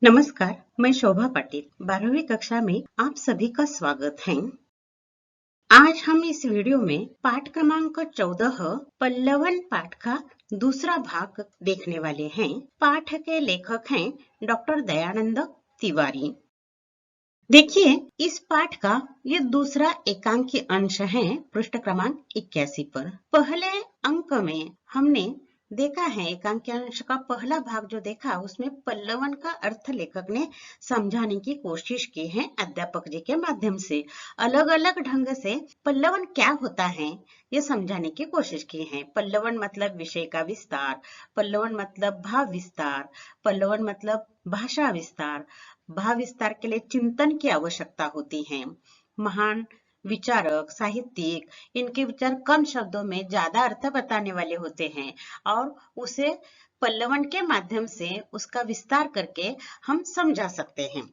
नमस्कार, मैं शोभा पाटिल 12वीं कक्षा में आप सभी का स्वागत है। आज हम इस वीडियो में पाठ क्रमांक 14 पल्लवन पाठ का दूसरा भाग देखने वाले हैं। पाठ के लेखक हैं डॉक्टर दयानंद तिवारी। देखिए, इस पाठ का ये दूसरा एकांकी अंश है पृष्ठ क्रमांक 81 पर। पहले अंक में हमने देखा है एकांकी अंश का पहला भाग जो देखा उसमें पल्लवन का अर्थ लेखक ने समझाने की कोशिश की है अध्यापक जी के माध्यम से। अलग अलग ढंग से पल्लवन क्या होता है ये समझाने की कोशिश की है। पल्लवन मतलब विषय का विस्तार, पल्लवन मतलब भाव विस्तार, पल्लवन मतलब भाषा विस्तार। भाव विस्तार के लिए चिंतन की आवश्यकता होती है। महान विचारक, साहित्यिक, इनके विचार कम शब्दों में ज्यादा अर्थ बताने वाले होते हैं और उसे पल्लवन के माध्यम से उसका विस्तार करके हम समझा सकते हैं।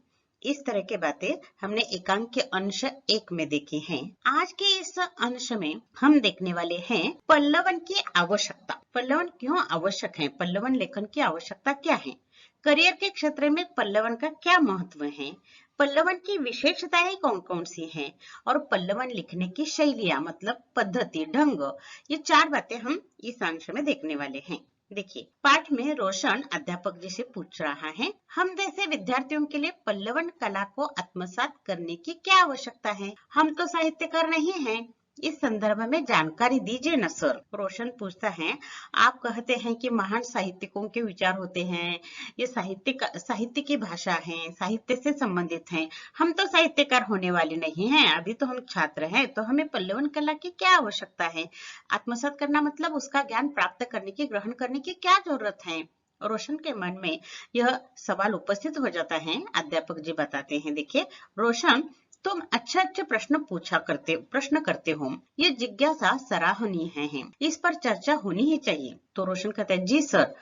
इस तरह की बातें हमने एकांक के अंश 1 में देखी हैं। आज के इस अंश में हम देखने वाले हैं पल्लवन की आवश्यकता। पल्लवन क्यों आवश्यक है? पल्लवन लेखन की आवश्यकता क्या है? करियर के क्षेत्र में पल्लवन का क्या महत्व है? पल्लवन की विशेषताएं कौन कौन सी हैं? और पल्लवन लिखने की शैलियां मतलब पद्धति, ढंग, ये 4 बातें हम इस अंश में देखने वाले हैं। देखिए, पाठ में रोशन अध्यापक जी से पूछ रहा है, हम जैसे विद्यार्थियों के लिए पल्लवन कला को आत्मसात करने की क्या आवश्यकता है? हम तो साहित्यकार नहीं हैं, इस संदर्भ में जानकारी दीजिए न सर। रोशन पूछता है, आप कहते हैं कि महान साहित्यिकों के विचार होते हैं, ये साहित्य की भाषा है, साहित्य से संबंधित है। हम तो साहित्यकार होने वाले नहीं हैं, अभी तो हम छात्र हैं, तो हमें पल्लवन कला की क्या आवश्यकता है? आत्मसात करना मतलब उसका ज्ञान प्राप्त करने की, ग्रहण करने की क्या जरूरत है? रोशन के मन में यह सवाल उपस्थित हो जाता है। अध्यापक जी बताते हैं, देखिए रोशन, तुम अच्छे प्रश्न करते हो, ये जिज्ञासा सराहनीय है, इस पर चर्चा होनी ही चाहिए। तो रोशन कहते हैं, जी सर,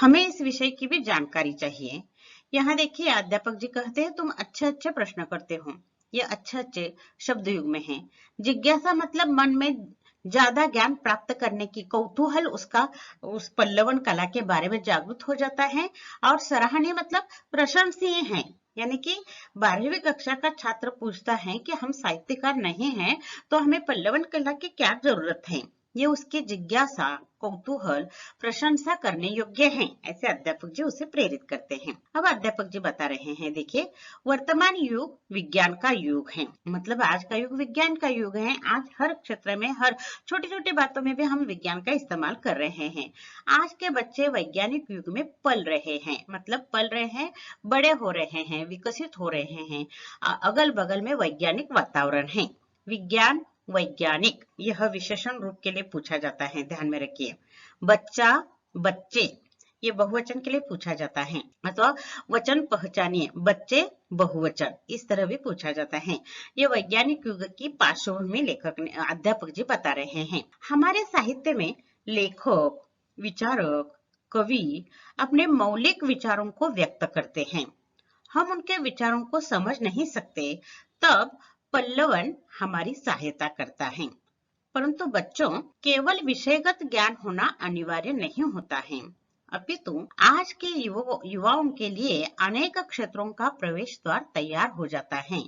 हमें इस विषय की भी जानकारी चाहिए। यहाँ देखिए अध्यापक जी कहते हैं, तुम अच्छे प्रश्न करते हो, ये अच्छे शब्द युग में है। जिज्ञासा मतलब मन में ज्यादा ज्ञान प्राप्त करने की कौतूहल, उसका उस पल्लवन कला के बारे में जागरूक हो जाता है। और सराहनीय मतलब प्रशंसनीय है, यानी कि 12वीं कक्षा का छात्र पूछता है कि हम साहित्यकार नहीं हैं, तो हमें पल्लवन कला की क्या जरूरत है? ये उसकी जिज्ञासा, कौतूहल, प्रशंसा करने योग्य है, ऐसे अध्यापक जी उसे प्रेरित करते हैं। अब अध्यापक जी बता रहे हैं, देखिए वर्तमान युग विज्ञान का युग है, मतलब आज का युग विज्ञान का युग है। आज हर क्षेत्र में, हर छोटी छोटी बातों में भी हम विज्ञान का इस्तेमाल कर रहे हैं। आज के बच्चे वैज्ञानिक युग में पल रहे हैं, मतलब पल रहे हैं, बड़े हो रहे हैं, विकसित हो रहे हैं। अगल बगल में वैज्ञानिक वातावरण है। विज्ञान वैज्ञानिक यह विशेषण रूप के लिए पूछा जाता है, ध्यान में रखिए। बच्चा, बच्चे, ये बहुवचन के लिए पूछा जाता है, अथवा वचन पहचानिए, बच्चे बहुवचन, इस तरह भी पूछा जाता है। ये वैज्ञानिक युग की पार्श्वभूमि लेखक ने, अध्यापक जी बता रहे हैं। हमारे साहित्य में लेखक, विचारक, कवि अपने मौलिक विचारों को व्यक्त करते हैं। हम उनके विचारों को समझ नहीं सकते, तब पल्लवन हमारी सहायता करता है। परंतु बच्चों, केवल विषयगत ज्ञान होना अनिवार्य नहीं होता है, अपितु आज के युवाओं के लिए अनेक क्षेत्रों का प्रवेश द्वार तैयार हो जाता है।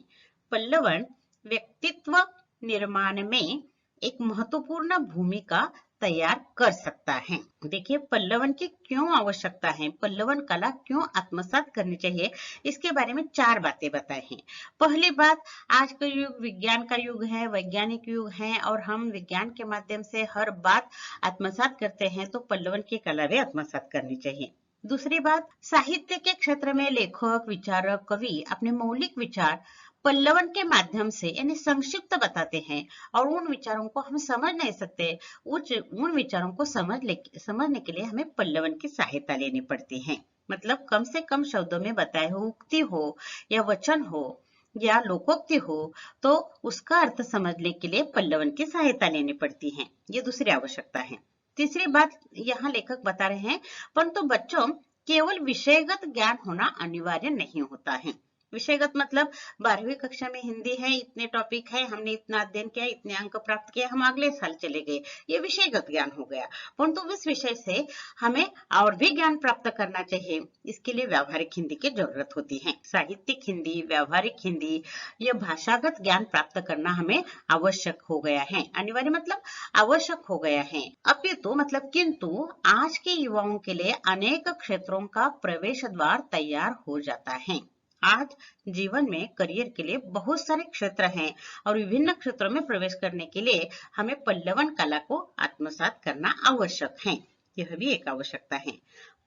पल्लवन व्यक्तित्व निर्माण में एक महत्वपूर्ण भूमिका तैयार कर सकता है। देखिए पल्लवन की क्यों आवश्यकता है, पल्लवन कला क्यों आत्मसात करनी चाहिए, इसके बारे में 4 बातें बताई हैं। पहली बात, आज का युग विज्ञान का युग है, वैज्ञानिक युग है, और हम विज्ञान के माध्यम से हर बात आत्मसात करते हैं, तो पल्लवन की कला भी आत्मसात करनी चाहिए। दूसरी बात, साहित्य के क्षेत्र में लेखक, विचारक, कवि अपने मौलिक विचार पल्लवन के माध्यम से यानी संक्षिप्त बताते हैं, और उन विचारों को हम समझ नहीं सकते। उन विचारों को समझने के लिए हमें पल्लवन की सहायता लेनी पड़ती है। मतलब कम से कम शब्दों में बताए हो, उक्ति हो या वचन हो या लोकोक्ति हो, तो उसका अर्थ समझने के लिए पल्लवन की सहायता लेनी पड़ती है। ये दूसरी आवश्यकता है। तीसरी बात यहाँ लेखक बता रहे हैं, परंतु बच्चों, केवल विषयगत ज्ञान होना अनिवार्य नहीं होता है। विषयगत मतलब 12वीं कक्षा में हिंदी है, इतने टॉपिक है, हमने इतना अध्ययन किया, इतने अंक प्राप्त किए, हम अगले साल चले गए, ये विषयगत ज्ञान हो गया। परंतु इस विषय से हमें और भी ज्ञान प्राप्त करना चाहिए, इसके लिए व्यावहारिक हिंदी की जरूरत होती है। साहित्यिक हिंदी, व्यावहारिक हिंदी, यह भाषागत ज्ञान प्राप्त करना हमें आवश्यक हो गया है। अनिवार्य मतलब आवश्यक हो गया है। अपितु मतलब किंतु आज के युवाओं के लिए अनेक क्षेत्रों का प्रवेश द्वार तैयार हो जाता है। आज जीवन में करियर के लिए बहुत सारे क्षेत्र हैं और विभिन्न क्षेत्रों में प्रवेश करने के लिए हमें पल्लवन कला को आत्मसात करना आवश्यक है। यह भी एक आवश्यकता है।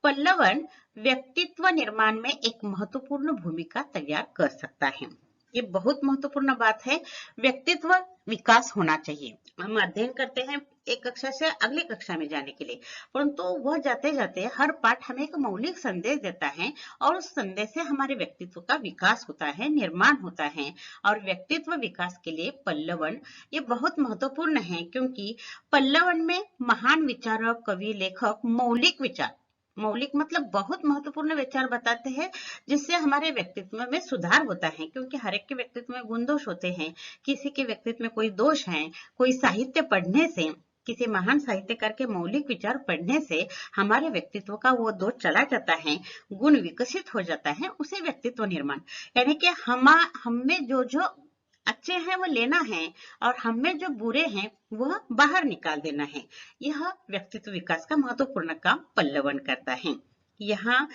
पल्लवन व्यक्तित्व निर्माण में एक महत्वपूर्ण भूमिका तैयार कर सकता है। ये बहुत महत्वपूर्ण बात है। व्यक्तित्व विकास होना चाहिए। हम अध्ययन करते हैं एक कक्षा से अगली कक्षा में जाने के लिए, परंतु वह जाते जाते हर पाठ हमें एक मौलिक संदेश देता है और उस संदेश से हमारे व्यक्तित्व का विकास होता है, निर्माण होता है। और व्यक्तित्व विकास के लिए पल्लवन ये बहुत महत्वपूर्ण है, क्योंकि पल्लवन में महान विचारक, कवि, लेखक मौलिक मतलब बहुत महत्वपूर्ण विचार बताते हैं, जिससे हमारे व्यक्तित्व में सुधार होता है। क्योंकि हर एक के व्यक्तित्व में गुण दोष होते हैं, किसी के व्यक्तित्व में कोई दोष है। कोई साहित्य पढ़ने से, किसी महान साहित्यकार के मौलिक विचार पढ़ने से हमारे व्यक्तित्व का वो दोष चला जाता है, गुण विकसित हो जाता है, उसे व्यक्तित्व निर्माण। यानी कि हमें जो जो अच्छे हैं वो लेना है और हमें जो बुरे हैं वह बाहर निकाल देना है। यह व्यक्तित्व विकास का महत्वपूर्ण काम पल्लवन करता है। यहाँ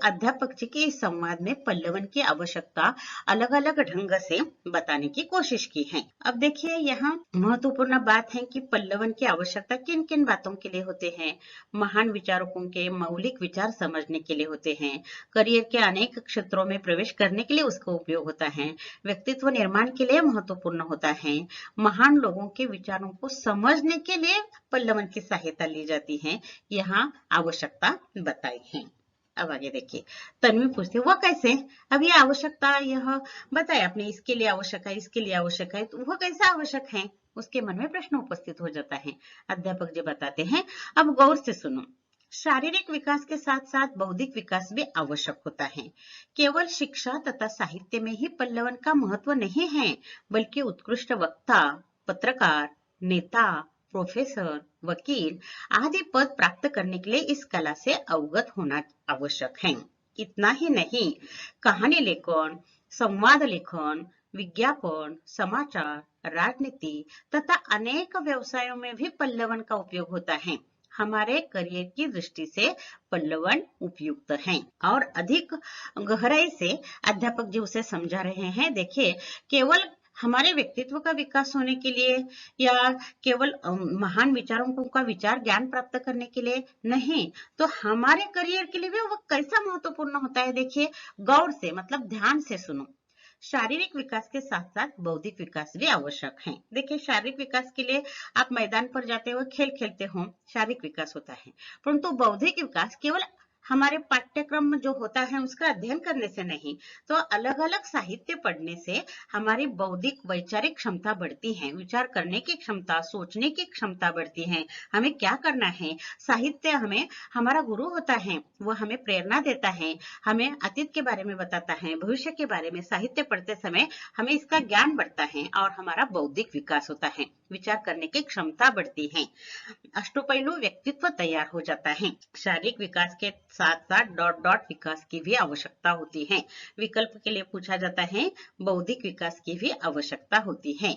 अध्यापक जी के इस संवाद में पल्लवन की आवश्यकता अलग अलग ढंग से बताने की कोशिश की है। अब देखिए, यहाँ महत्वपूर्ण बात है कि पल्लवन की आवश्यकता किन किन बातों के लिए होते हैं। महान विचारकों के मौलिक विचार समझने के लिए होते हैं, करियर के अनेक क्षेत्रों में प्रवेश करने के लिए उसका उपयोग होता है, व्यक्तित्व निर्माण के लिए महत्वपूर्ण होता है, महान लोगों के विचारों को समझने के लिए पल्लवन की सहायता ली जाती है। यहाँ आवश्यकता बताई है। अब आगे देखिए, तन्वी पूछती है वह कैसे। अब ये आवश्यकता यह बताए आपने, इसके लिए आवश्यक है, इसके लिए आवश्यक है, तो वह कैसे आवश्यक है, उसके मन में प्रश्न उपस्थित हो जाता है। अध्यापक जी बताते हैं, अब गौर से सुनो। शारीरिक विकास के साथ साथ बौद्धिक विकास भी आवश्यक होता है। केवल शिक्षा तथा साहित्य में ही पल्लवन का महत्व नहीं है, बल्कि उत्कृष्ट वक्ता, पत्रकार, नेता, प्रोफेसर, वकील आदि पद प्राप्त करने के लिए इस कला से अवगत होना आवश्यक है। इतना ही नहीं, कहानी लेखन, संवाद लेखन, विज्ञापन, समाचार, राजनीति तथा अनेक व्यवसायों में भी पल्लवन का उपयोग होता है। हमारे करियर की दृष्टि से पल्लवन उपयुक्त हैं और अधिक गहराई से अध्यापक जी उसे समझा रहे हैं। देखिए, केवल हमारे व्यक्तित्व का विकास होने के लिए या केवल महान विचारों का विचार ज्ञान प्राप्त करने के लिए नहीं, तो हमारे करियर के लिए भी वो कैसा महत्वपूर्ण होता है। देखिए, गौर से मतलब ध्यान से सुनो। शारीरिक विकास के साथ साथ बौद्धिक विकास भी आवश्यक है। देखिए, शारीरिक विकास के लिए आप मैदान पर जाते हो, खेल खेलते हो, शारीरिक विकास होता है। परंतु बौद्धिक विकास केवल हमारे पाठ्यक्रम जो होता है उसका अध्ययन करने से नहीं, तो अलग अलग साहित्य पढ़ने से हमारी बौद्धिक वैचारिक क्षमता बढ़ती है, विचार करने की क्षमता, सोचने की क्षमता बढ़ती है। हमें क्या करना है, साहित्य हमें हमारा गुरु होता है, वो हमें प्रेरणा देता है, हमें अतीत के बारे में बताता है, भविष्य के बारे में। साहित्य पढ़ते समय हमें इसका ज्ञान बढ़ता है और हमारा बौद्धिक विकास होता है, विचार करने की क्षमता बढ़ती है, अष्टपैलू व्यक्तित्व तैयार हो जाता है। शारीरिक विकास के साथ साथ डॉट डॉट विकास की भी आवश्यकता होती है। विकल्प के लिए पूछा जाता है, बौद्धिक विकास की भी आवश्यकता होती है।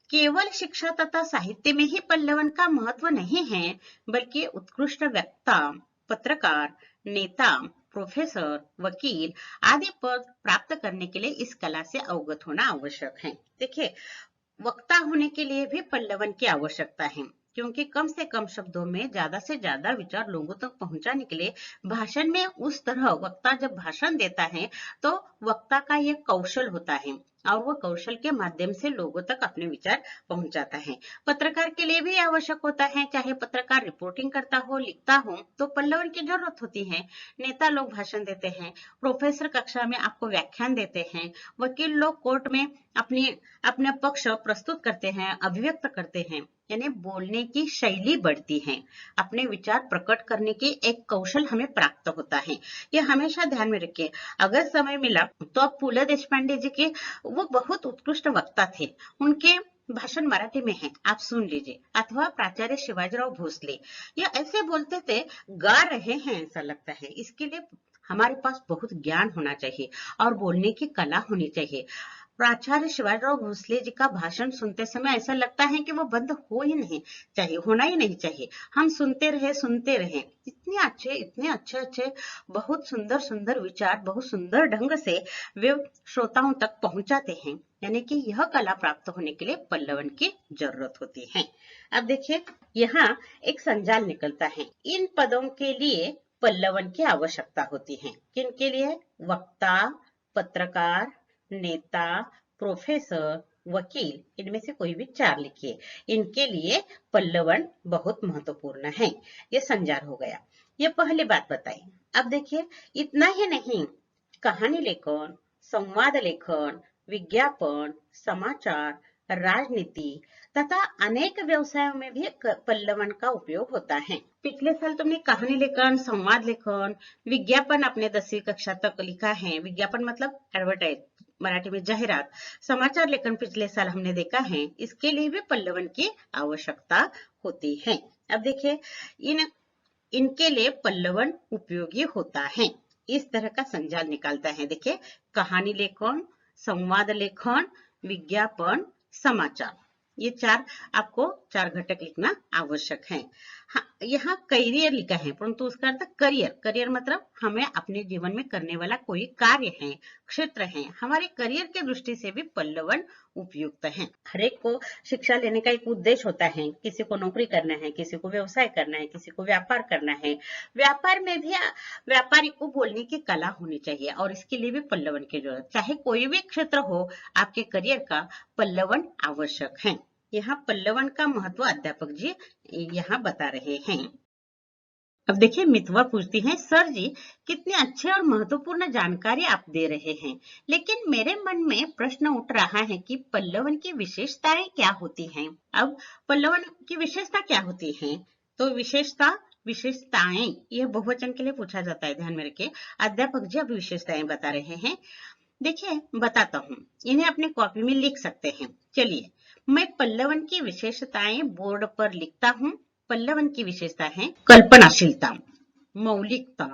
केवल शिक्षा तथा साहित्य में ही पल्लवन का महत्व नहीं है, बल्कि उत्कृष्ट वक्ता, पत्रकार, नेता, प्रोफेसर, वकील आदि पद प्राप्त करने के लिए इस कला से अवगत होना आवश्यक है। देखिए, वक्ता होने के लिए भी पल्लवन की आवश्यकता है, क्योंकि कम से कम शब्दों में ज्यादा से ज्यादा विचार लोगों तक पहुंचाने के लिए भाषण में उस तरह वक्ता जब भाषण देता है तो वक्ता का ये कौशल होता है और वो कौशल के माध्यम से लोगों तक अपने विचार पहुंचाता है। पत्रकार के लिए भी आवश्यक होता है, चाहे पत्रकार रिपोर्टिंग करता हो, लिखता हो, तो पल्लवन की जरूरत होती है। नेता लोग भाषण देते हैं, प्रोफेसर कक्षा में आपको व्याख्यान देते हैं, वकील लोग कोर्ट में अपना पक्ष प्रस्तुत करते हैं, अभिव्यक्त करते हैं। यानी बोलने की शैली बढ़ती है, अपने विचार प्रकट करने की एक कौशल हमें प्राप्त होता है। ये हमेशा ध्यान में रखिए। अगर समय मिला तो आप पुल देशपांडे जी के, वो बहुत उत्कृष्ट वक्ता थे, उनके भाषण मराठी में है, आप सुन लीजिए। अथवा प्राचार्य शिवाजीराव भोसले, ये ऐसे बोलते थे, गा रहे हैं ऐसा लगता है। इसके लिए हमारे पास बहुत ज्ञान होना चाहिए और बोलने की कला होनी चाहिए। प्राचार्य शिवाजीराव भोसले जी का भाषण सुनते समय ऐसा लगता है कि वो बंद हो ही नहीं चाहिए, होना ही नहीं चाहिए। हम सुनते रहे। इतने अच्छे अच्छे, बहुत सुंदर सुंदर विचार बहुत सुंदर ढंग से वे श्रोताओं तक पहुंचाते हैं। यानी कि यह कला प्राप्त होने के लिए पल्लवन की जरूरत होती है। अब देखिए, यहाँ एक संजाल निकलता है। इन पदों के लिए पल्लवन की आवश्यकता होती है। किनके लिए? वक्ता, पत्रकार, नेता, प्रोफेसर, वकील, इनमें से कोई भी चार लिखिए। इनके लिए पल्लवन बहुत महत्वपूर्ण है। ये संजार हो गया। ये पहली बात बताई। अब देखिए, इतना ही नहीं, कहानी लेखन, संवाद लेखन, विज्ञापन, समाचार, राजनीति तथा अनेक व्यवसायों में भी पल्लवन का उपयोग होता है। पिछले साल तुमने कहानी लेखन, संवाद लेखन, विज्ञापन अपने 10वीं कक्षा तक लिखा है। विज्ञापन मतलब एडवर्टाइज, मराठी में जाहिरात। समाचार लेखन पिछले साल हमने देखा है। इसके लिए भी पल्लवन की आवश्यकता होती है। अब देखिए, इनके लिए पल्लवन उपयोगी होता है। इस तरह का संजाल निकालता है। देखिए, कहानी लेखन, संवाद लेखन, विज्ञापन, समाचार, ये आपको चार घटक लिखना आवश्यक है। हाँ, यहाँ करियर लिखा है, परंतु उसका अर्थ करियर मतलब हमें अपने जीवन में करने वाला कोई कार्य है, क्षेत्र है। हमारे करियर के दृष्टि से भी पल्लवन उपयुक्त है। हर एक को शिक्षा लेने का एक उद्देश्य होता है। किसी को नौकरी करना है, किसी को व्यवसाय करना है, किसी को व्यापार करना है। व्यापार में भी व्यापारी को बोलने की कला होनी चाहिए और इसके लिए भी पल्लवन की जरूरत। चाहे कोई भी क्षेत्र हो आपके करियर का, पल्लवन आवश्यक है। यहाँ पल्लवन का महत्व अध्यापक जी यहाँ बता रहे हैं। अब देखिए, मितवा पूछती है, सर जी कितने अच्छे और महत्वपूर्ण जानकारी आप दे रहे हैं, लेकिन मेरे मन में प्रश्न उठ रहा है कि पल्लवन की विशेषताएं क्या होती हैं। अब पल्लवन की विशेषता क्या होती है? तो विशेषताएं, यह बहुवचन के लिए पूछा जाता है, ध्यान में रखिए। अध्यापक जी अब विशेषताएं बता रहे हैं। देखिए, बताता हूँ, इन्हें अपने कॉपी में लिख सकते हैं। चलिए, मैं पल्लवन की विशेषताएं बोर्ड पर लिखता हूँ। पल्लवन की विशेषता है कल्पनाशीलता, मौलिकता,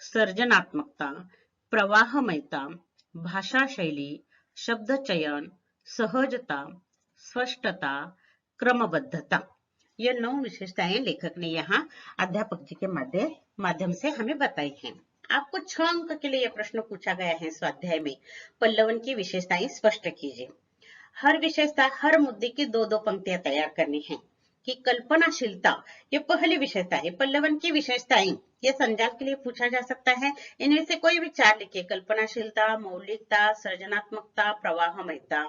सृजनात्मकता, प्रवाहमयता, भाषा शैली, शब्द चयन, सहजता, स्पष्टता, क्रमबद्धता। ये 9 विशेषताएं लेखक ने यहाँ अध्यापक जी के माध्यम से हमें बताई हैं। आपको 6 अंक के लिए यह प्रश्न पूछा गया है स्वाध्याय में। पल्लवन की विशेषताएं स्पष्ट कीजिए। हर विशेषता, हर मुद्दे की 2-2 पंक्तियां तैयार करनी है। कि कल्पनाशीलता, ये पहली विशेषता है। पल्लवन की विशेषताएं, ये संजाल के लिए पूछा जा सकता है। इनमें से कोई भी 4 लिखिए। कल्पनाशीलता, मौलिकता, सृजनात्मकता, प्रवाहमयता,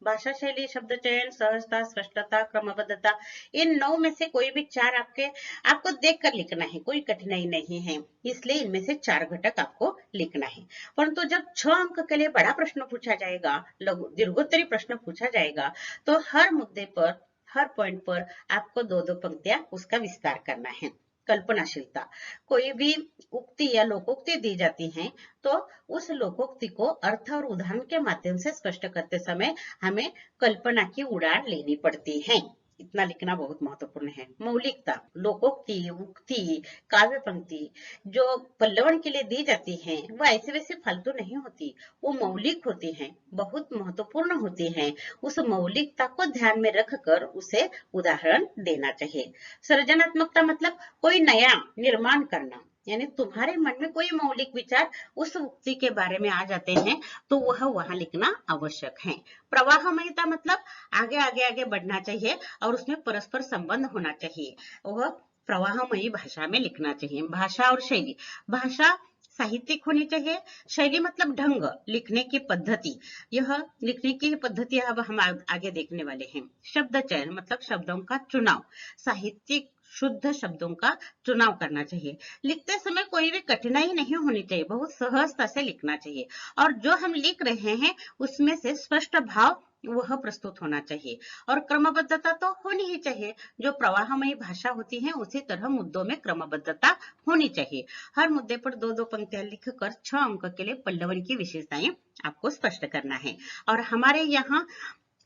भाषा शैली, शब्द चयन, सहजता, स्पष्टता, क्रमबद्धता। इन 9 में से कोई भी 4 आपको देखकर लिखना है, कोई कठिनाई नहीं है। इसलिए इनमें से 4 घटक आपको लिखना है। परंतु जब 6 अंक के लिए बड़ा प्रश्न पूछा जाएगा, दीर्घोत्तरी प्रश्न पूछा जाएगा, तो हर मुद्दे पर, हर पॉइंट पर आपको 2-2 पंक्तियां उसका विस्तार करना है। कल्पनाशीलता, कोई भी उक्ति या लोकोक्ति दी जाती है तो उस लोकोक्ति को अर्थ और उदाहरण के माध्यम से स्पष्ट करते समय हमें कल्पना की उड़ान लेनी पड़ती है। इतना लिखना बहुत महत्वपूर्ण है। मौलिकता, लोकोक्ति, उक्ति, काव्य पंक्ति जो पल्लवन के लिए दी जाती है वह ऐसे वैसे फालतू नहीं होती, वो मौलिक होती है, बहुत महत्वपूर्ण होती है। उस मौलिकता को ध्यान में रखकर उसे उदाहरण देना चाहिए। सृजनात्मकता मतलब कोई नया निर्माण करना, यानी तुम्हारे मन में कोई मौलिक विचार उस उक्ति के बारे में आ जाते हैं तो वह वहां लिखना आवश्यक है। प्रवाहमयता मतलब आगे बढ़ना चाहिए और उसमें परस्पर संबंध होना चाहिए, वह प्रवाहमयी भाषा में लिखना चाहिए। भाषा और शैली, भाषा साहित्यिक होनी चाहिए। शैली मतलब ढंग, लिखने की पद्धति, यह लिखने की पद्धति अब हम आगे देखने वाले हैं। शब्द चयन मतलब शब्दों का चुनाव, साहित्यिक शुद्ध शब्दों का चुनाव करना चाहिए। लिखते समय कोई भी कठिनाई नहीं होनी चाहिए, बहुत सहजता से लिखना चाहिए और जो हम लिख रहे हैं उसमें से स्पष्ट भाव वह प्रस्तुत होना चाहिए और क्रमबद्धता तो होनी ही चाहिए। जो प्रवाहमयी भाषा होती है उसी तरह मुद्दों में क्रमबद्धता होनी चाहिए। हर मुद्दे पर दो दो पंक्तियां लिखकर 6 अंक के लिए पल्लवन की विशेषताएं आपको स्पष्ट करना है। और हमारे यहाँ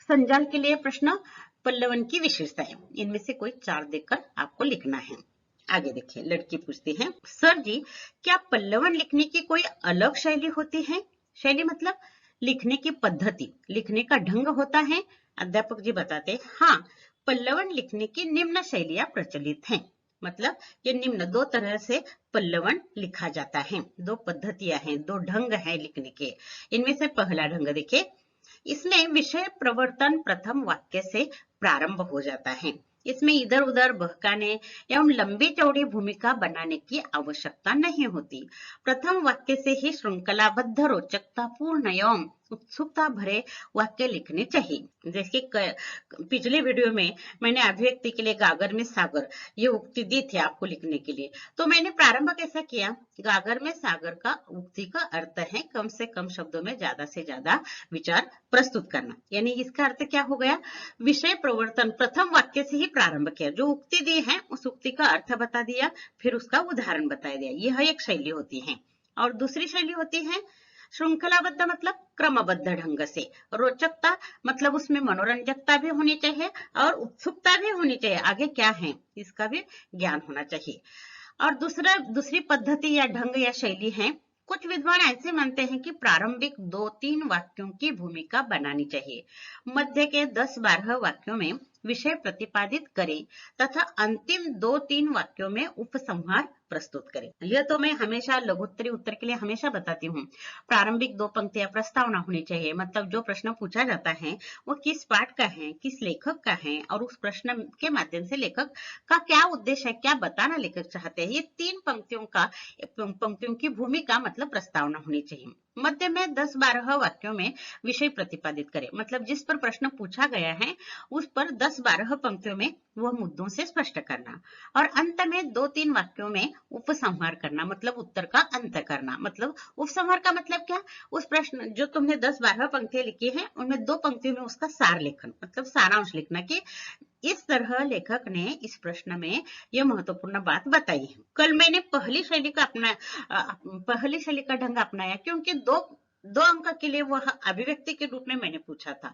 संजाल के लिए प्रश्न पल्लवन की विशेषताएं, इनमें से कोई 4 देकर आपको लिखना है। आगे देखिए, लड़की पूछती है, सर जी क्या पल्लवन लिखने की कोई अलग शैली होती है? शैली मतलब लिखने की पद्धति, लिखने का ढंग होता है। अध्यापक जी बताते हैं, हाँ, पल्लवन लिखने की निम्न शैलियां प्रचलित हैं। मतलब ये निम्न 2 तरह से पल्लवन लिखा जाता है, 2 पद्धतियां हैं, 2 ढंग हैं लिखने के। इनमें से पहला ढंग देखिए, इसमें विषय प्रवर्तन प्रथम वाक्य से प्रारंभ हो जाता है। इसमें इधर उधर बहकाने एवं लंबी चौड़ी भूमिका बनाने की आवश्यकता नहीं होती। प्रथम वाक्य से ही श्रृंखलाबद्ध रोचकता पूर्ण एवं उत्सुकता भरे वाक्य लिखने चाहिए। जैसे पिछले वीडियो में मैंने अभिव्यक्ति के लिए गागर में सागर ये उक्ति दी थी आपको लिखने के लिए, तो मैंने प्रारंभ कैसा किया, गागर में सागर का उक्ति का अर्थ है कम से कम शब्दों में ज्यादा से ज्यादा विचार प्रस्तुत करना। यानी इसका अर्थ क्या हो गया, विषय प्रवर्तन प्रथम वाक्य से ही प्रारंभ किया, जो उक्ति दी है उस उक्ति का अर्थ बता दिया, फिर उसका उदाहरण बता दिया। यह एक शैली होती है। और दूसरी शैली होती है श्रृंखलाबद्ध, मतलब क्रमबद्ध ढंग से। रोचकता मतलब उसमें मनोरंजकता भी होनी चाहिए और उत्सुकता भी होनी चाहिए, आगे क्या है इसका भी ज्ञान होना चाहिए। और दूसरी पद्धति या ढंग या शैली है, कुछ विद्वान ऐसे मानते हैं कि प्रारंभिक 2-3 वाक्यों की भूमिका बनानी चाहिए, मध्य के 10-12 वाक्यों में विषय प्रतिपादित करें तथा अंतिम 2-3 वाक्यों में उपसंहार प्रस्तुत करें। यह तो मैं हमेशा लघुत्तरी उत्तर के लिए हमेशा बताती हूँ। प्रारंभिक 2 पंक्तियां प्रस्तावना होनी चाहिए, मतलब जो प्रश्न पूछा जाता है वो किस पाठ का है, किस लेखक का है और उस प्रश्न के माध्यम से लेखक का क्या उद्देश्य है, क्या बताना लेखक चाहते हैं। ये 3 पंक्तियों की भूमिका मतलब प्रस्तावना होनी चाहिए। मध्य में 10-12 वाक्यों में विषय प्रतिपादित करें, मतलब जिस पर प्रश्न पूछा गया है उस पर 10-12 पंक्तियों में वह मुद्दों से स्पष्ट करना। और अंत में 2-3 वाक्यों में उपसंहार करना, मतलब उत्तर का अंत करना। मतलब उपसंहार का मतलब क्या, उस प्रश्न जो तुमने 10-12 पंक्तियां लिखी है उनमें 2 पंक्तियों में उसका सार लेखन, मतलब सारांश लिखना कि इस तरह लेखक ने इस प्रश्न में यह महत्वपूर्ण बात बताई है। कल मैंने पहली शैली का ढंग अपनाया, क्योंकि दो अंक के लिए वह अभिव्यक्ति के रूप में मैंने पूछा था।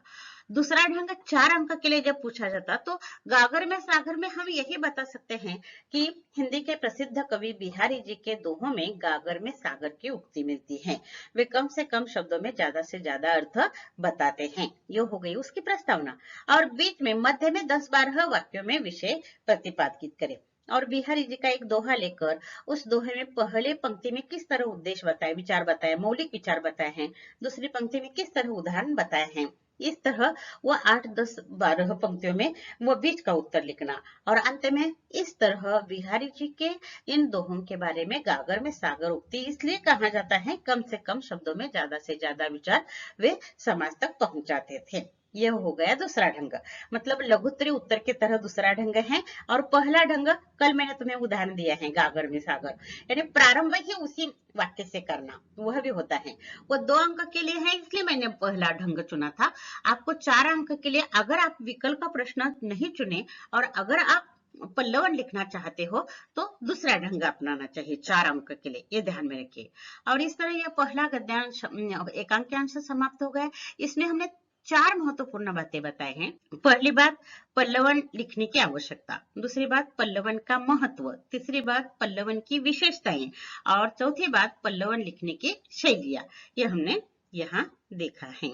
दूसरा ढंग 4 अंक के लिए जब पूछा जाता तो गागर में सागर में हम यही बता सकते हैं कि हिंदी के प्रसिद्ध कवि बिहारी जी के दोहों में गागर में सागर की उक्ति मिलती है। वे कम से कम शब्दों में ज्यादा से ज्यादा अर्थ बताते हैं। ये हो गई उसकी प्रस्तावना। और बीच में मध्य में 10-12 वाक्यों में विषय प्रतिपादित करें। और बिहारी जी का एक दोहा लेकर उस दोहे में पहले पंक्ति में किस तरह उद्देश्य बताए, विचार बताए, मौलिक विचार बताए हैं, दूसरी पंक्ति में किस तरह उदाहरण बताए हैं, इस तरह वह 8-10-12 पंक्तियों में वह बीच का उत्तर लिखना। और अंत में इस तरह बिहारी जी के इन दोहों के बारे में गागर में सागर उक्ति इसलिए कहा जाता है, कम से कम शब्दों में ज्यादा से ज्यादा विचार वे समाज तक पहुंचाते थे। यह हो गया दूसरा ढंग, मतलब लघुत्तरी उत्तर की तरह दूसरा ढंग है। और पहला ढंग कल मैंने तुम्हें उदाहरण दिया है गागर में सागर, यानी प्रारंभ ही उसी वाक्य से करना, वह भी होता है। वो 2 अंक के लिए है इसलिए मैंने पहला ढंग चुना था। आपको 4 अंक के लिए अगर आप विकल्प का प्रश्न नहीं चुने और अगर आप पल्लवन लिखना चाहते हो तो दूसरा ढंग अपनाना चाहिए 4 अंक के लिए, ये ध्यान में रखिए। और इस तरह यह पहला गद्यांश एकांक्यांश समाप्त हो गया। इसमें हमने 4 महत्वपूर्ण बातें बताए हैं। पहली बात, पल्लवन लिखने की आवश्यकता। दूसरी बात, पल्लवन का महत्व। तीसरी बात, पल्लवन की विशेषताएं। और चौथी बात, पल्लवन लिखने की शैलियां। ये हमने यहाँ देखा है।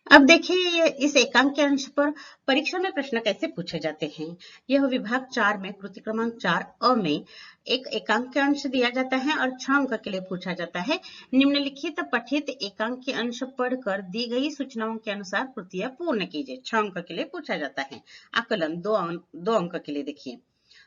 अब देखिए इस एकांकी अंश पर परीक्षा में प्रश्न कैसे पूछे जाते हैं। यह विभाग 4 में कृति क्रमांक 4 अ में एक एकांकी अंश दिया जाता है और 6 अंक के लिए पूछा जाता है। निम्नलिखित पठित एकांकी अंश पढ़कर दी गई सूचनाओं के अनुसार कृतियां पूर्ण कीजिए। 6 अंक के लिए पूछा जाता है। आकलन 2 अंक के लिए देखिए,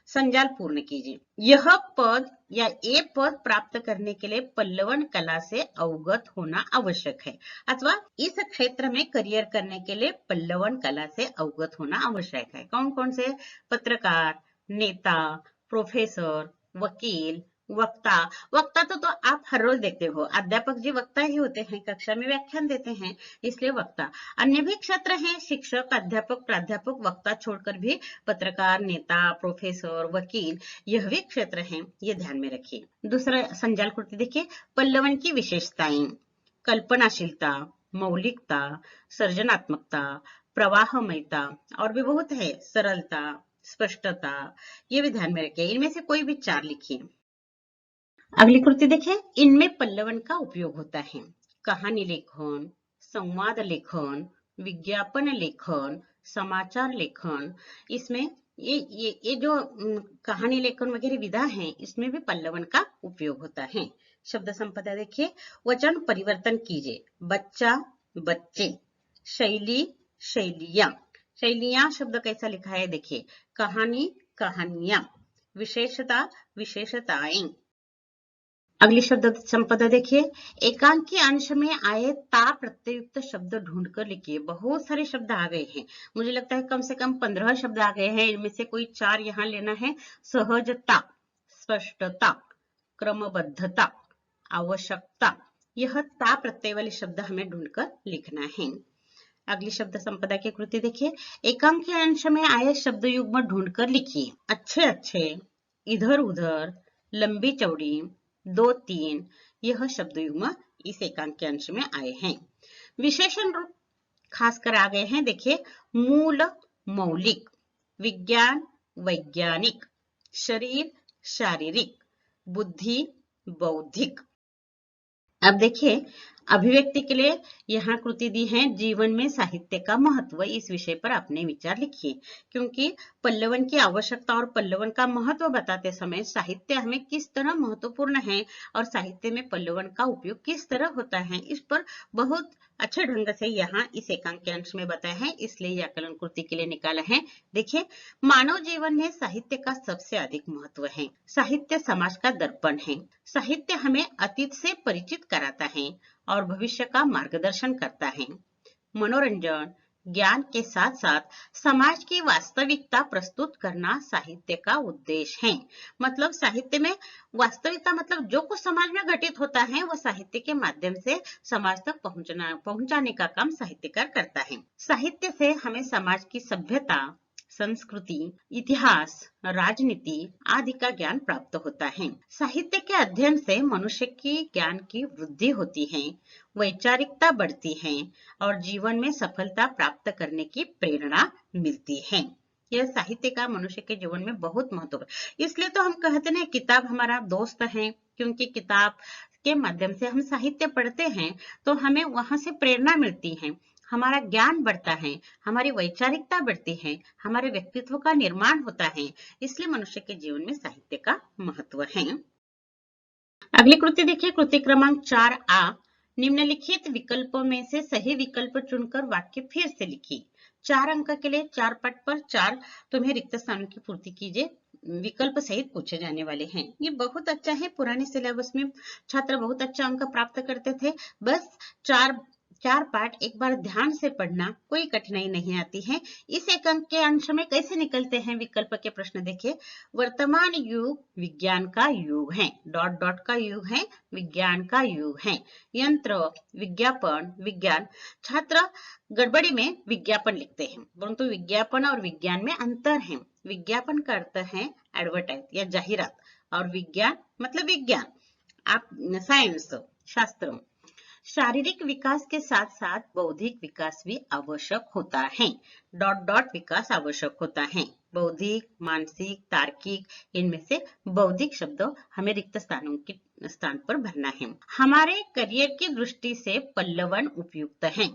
संजाल पूर्ण कीजिए। यह पद या ए पद प्राप्त करने के लिए पल्लवन कला से अवगत होना आवश्यक है, अथवा इस क्षेत्र में करियर करने के लिए पल्लवन कला से अवगत होना आवश्यक है। कौन कौन से? पत्रकार, नेता, प्रोफेसर, वकील, वक्ता। वक्ता तो आप हर रोज देखते हो, अध्यापक जी वक्ता ही होते हैं, कक्षा में व्याख्यान देते हैं, इसलिए वक्ता। अन्य भी क्षेत्र हैं, शिक्षक, अध्यापक, प्राध्यापक, वक्ता छोड़कर भी पत्रकार, नेता, प्रोफेसर, वकील, यह भी क्षेत्र हैं, ये ध्यान में रखिए। दूसरा संजाल कृति देखिए, पल्लवन की विशेषताएं, कल्पनाशीलता, मौलिकता, सृजनात्मकता, प्रवाहमयता, और भी बहुत है, सरलता, स्पष्टता, ये भी ध्यान में रखिए। इनमें से कोई भी 4 लिखिए। अगली कृति देखें, इनमें पल्लवन का उपयोग होता है। कहानी लेखन, संवाद लेखन, विज्ञापन लेखन, समाचार लेखन, इसमें ये जो कहानी लेखन वगैरह विधा है, इसमें भी पल्लवन का उपयोग होता है। शब्द संपदा देखिए, वचन परिवर्तन कीजिए, बच्चा, बच्चे, शैली, शैलियां। शैलियां शब्द कैसा लिखा है देखिए, कहानी, कहानियां, विशेषता, विशेषताएं। अगली शब्द संपदा देखिए, एकांकी अंश में आए ता प्रत्ययुक्त शब्द ढूंढकर लिखिए। बहुत सारे शब्द आ गए हैं, मुझे लगता है कम से कम 15 शब्द आ गए हैं, इनमें से कोई 4 यहाँ लेना है। सहजता, स्पष्टता, क्रमबद्धता, आवश्यकता, यह ता प्रत्यय वाले शब्द हमें ढूंढकर लिखना है। अगली शब्द संपदा की कृति देखिए, एकांकी अंश में आए शब्द युग्म ढूंढकर लिखिए। अच्छे अच्छे, इधर उधर, लंबी चौड़ी, 2 3, यह शब्द युग्म इस एकांकी अंश में आए हैं। विशेषण रूप खासकर आ गए हैं, देखिए, मूल, मौलिक, विज्ञान, वैज्ञानिक, शरीर, शारीरिक, बुद्धि, बौद्धिक। अब देखिए, अभिव्यक्ति के लिए यहाँ कृति दी है, जीवन में साहित्य का महत्व, इस विषय पर अपने विचार लिखिए। क्योंकि पल्लवन की आवश्यकता और पल्लवन का महत्व बताते समय साहित्य हमें किस तरह महत्वपूर्ण है और साहित्य में पल्लवन का उपयोग किस तरह होता है, इस पर बहुत अच्छे ढंग से यहाँ इस एकांकी अंश में बताया है, इसलिए यह आकलन कृति के लिए निकाला है। देखिए, मानव जीवन में साहित्य का सबसे अधिक महत्व है। साहित्य समाज का दर्पण है। साहित्य हमें अतीत से परिचित कराता है और भविष्य का मार्गदर्शन करता है। मनोरंजन, ज्ञान के साथ साथ समाज की वास्तविकता प्रस्तुत करना साहित्य का उद्देश्य है। मतलब साहित्य में वास्तविकता, मतलब जो कुछ समाज में घटित होता है वो साहित्य के माध्यम से समाज तक पहुंचाने का काम साहित्यकार करता है। साहित्य से हमें समाज की सभ्यता, संस्कृति, इतिहास, राजनीति आदि का ज्ञान प्राप्त होता है। साहित्य के अध्ययन से मनुष्य की ज्ञान की वृद्धि होती है, वैचारिकता बढ़ती है और जीवन में सफलता प्राप्त करने की प्रेरणा मिलती है। यह साहित्य का मनुष्य के जीवन में बहुत महत्व है। इसलिए तो हम कहते हैं किताब हमारा दोस्त है, क्योंकि किताब के माध्यम से हम साहित्य पढ़ते हैं तो हमें वहां से प्रेरणा मिलती है, हमारा ज्ञान बढ़ता है, हमारी वैचारिकता बढ़ती है, हमारे व्यक्तित्व का निर्माण होता है। इसलिए मनुष्य के जीवन में साहित्य का महत्व है। अगली कृति देखिए, कृति क्रमांक 4A, निम्नलिखित विकल्पों में से सही विकल्प चुनकर वाक्य फिर से लिखिए। 4 अंक के लिए 4 पट पर 4 तुम्हें रिक्त स्थानों की पूर्ति कीजिए, विकल्प सहित पूछे जाने वाले हैं। ये बहुत अच्छा है, पुराने सिलेबस में छात्र बहुत अच्छा अंक प्राप्त करते थे। बस चार पाठ एक बार ध्यान से पढ़ना, कोई कठिनाई नहीं आती है। इस एक अंक के अंश में कैसे निकलते हैं विकल्प के प्रश्न देखिए। वर्तमान युग विज्ञान का युग है, डॉट डॉट का युग है, विज्ञान का युग है। यंत्र, विज्ञापन, विज्ञान। छात्र गड़बड़ी में विज्ञापन लिखते हैं, परंतु विज्ञापन और विज्ञान में अंतर है। विज्ञापन का अर्थ है एडवर्टाइज या जाहिरात, और विज्ञान मतलब विज्ञान, आप साइंस, शास्त्र। शारीरिक विकास के साथ साथ बौद्धिक विकास भी आवश्यक होता है, डॉट डॉट विकास आवश्यक होता है। बौद्धिक, मानसिक, तार्किक, इनमें से बौद्धिक शब्द हमें रिक्त स्थानों के स्थान पर भरना है। हमारे करियर की दृष्टि से पल्लवन उपयुक्त है।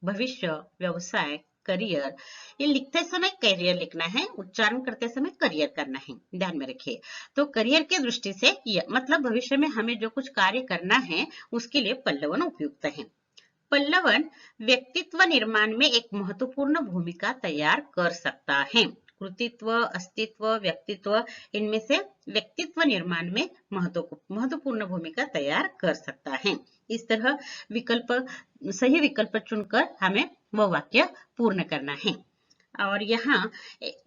भविष्य, व्यवसाय, करियर, ये लिखते समय करियर लिखना है, उच्चारण करते समय करियर करना है, ध्यान में रखिए। तो करियर की दृष्टि से ये मतलब भविष्य में हमें जो कुछ कार्य करना है उसके लिए पल्लवन उपयुक्त है। पल्लवन व्यक्तित्व निर्माण में एक महत्वपूर्ण भूमिका तैयार कर सकता है। कृतित्व, अस्तित्व, व्यक्तित्व, इनमें से व्यक्तित्व निर्माण में महत्वपूर्ण भूमिका तैयार कर सकता है। इस तरह सही विकल्प चुनकर हमें वह वाक्य पूर्ण करना है। और यहाँ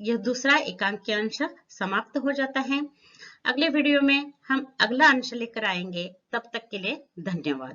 यह दूसरा एकांकी अंश समाप्त हो जाता है। अगले वीडियो में हम अगला अंश लेकर आएंगे। तब तक के लिए धन्यवाद।